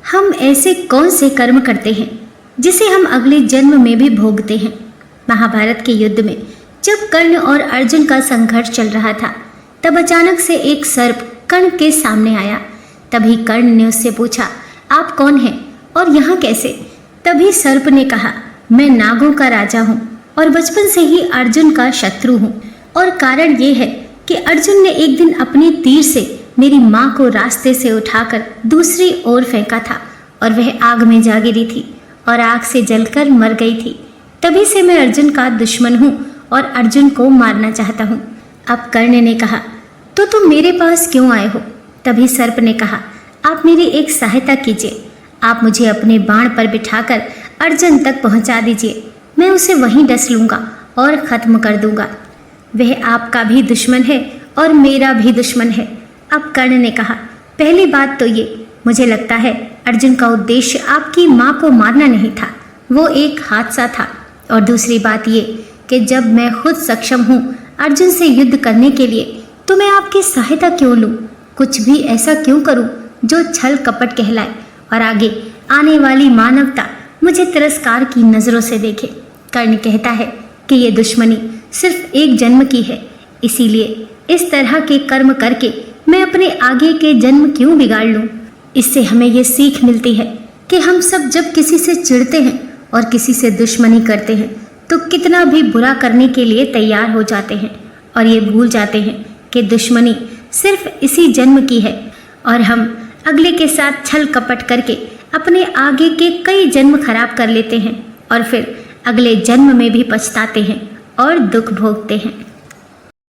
हम ऐसे कौन से कर्म करते हैं जिसे हम अगले जन्म में भी भोगते हैं। महाभारत के युद्ध में जब कर्ण और अर्जुन का संघर्ष चल रहा था, तब अचानक से एक सर्प कर्ण के सामने आया। तभी कर्ण ने उससे पूछा, आप कौन हैं और यहाँ कैसे? तभी सर्प ने कहा, मैं नागों का राजा हूँ और बचपन से ही अर्जुन का शत्रु हूँ। और कारण ये है कि अर्जुन ने एक दिन अपने तीर से मेरी माँ को रास्ते से उठाकर दूसरी ओर फेंका था और वह आग में जा गिरी थी और आग से जलकर मर गई थी। तभी से मैं अर्जुन का दुश्मन हूँ और अर्जुन को मारना चाहता हूँ। अब कर्ण ने कहा, तो तुम मेरे पास क्यों आए हो? तभी सर्प ने कहा, आप मेरी एक सहायता कीजिए। आप मुझे अपने बाण पर बिठाकर अर्जुन तक पहुँचा दीजिए। मैं उसे वहीं डस लूँगा और ख़त्म कर दूँगा। वह आपका भी दुश्मन है और मेरा भी दुश्मन है। अब कर्ण ने कहा, पहली बात तो ये, मुझे लगता है अर्जुन का उद्देश्य आपकी माँ को मारना नहीं था, वो एक हादसा था। और दूसरी बात ये कि जब मैं खुद सक्षम हूँ अर्जुन से युद्ध करने के लिए, तो मैं आपकी सहायता क्यों लूँ? कुछ भी ऐसा क्यों करूँ जो छल कपट कहलाए और आगे आने वाली मानवता मुझे तिरस्कार की नज़रों से देखे। कर्ण कहता है कि ये दुश्मनी सिर्फ एक जन्म की है, इसीलिए इस तरह के कर्म करके मैं अपने आगे के जन्म क्यों बिगाड़ लूँ। इससे हमें ये सीख मिलती है कि हम सब जब किसी से चिढ़ते हैं और किसी से दुश्मनी करते हैं तो कितना भी बुरा करने के लिए तैयार हो जाते हैं और ये भूल जाते हैं कि दुश्मनी सिर्फ इसी जन्म की है और हम अगले के साथ छल कपट करके अपने आगे के कई जन्म खराब कर लेते हैं और फिर अगले जन्म में भी पछताते हैं और दुख भोगते हैं।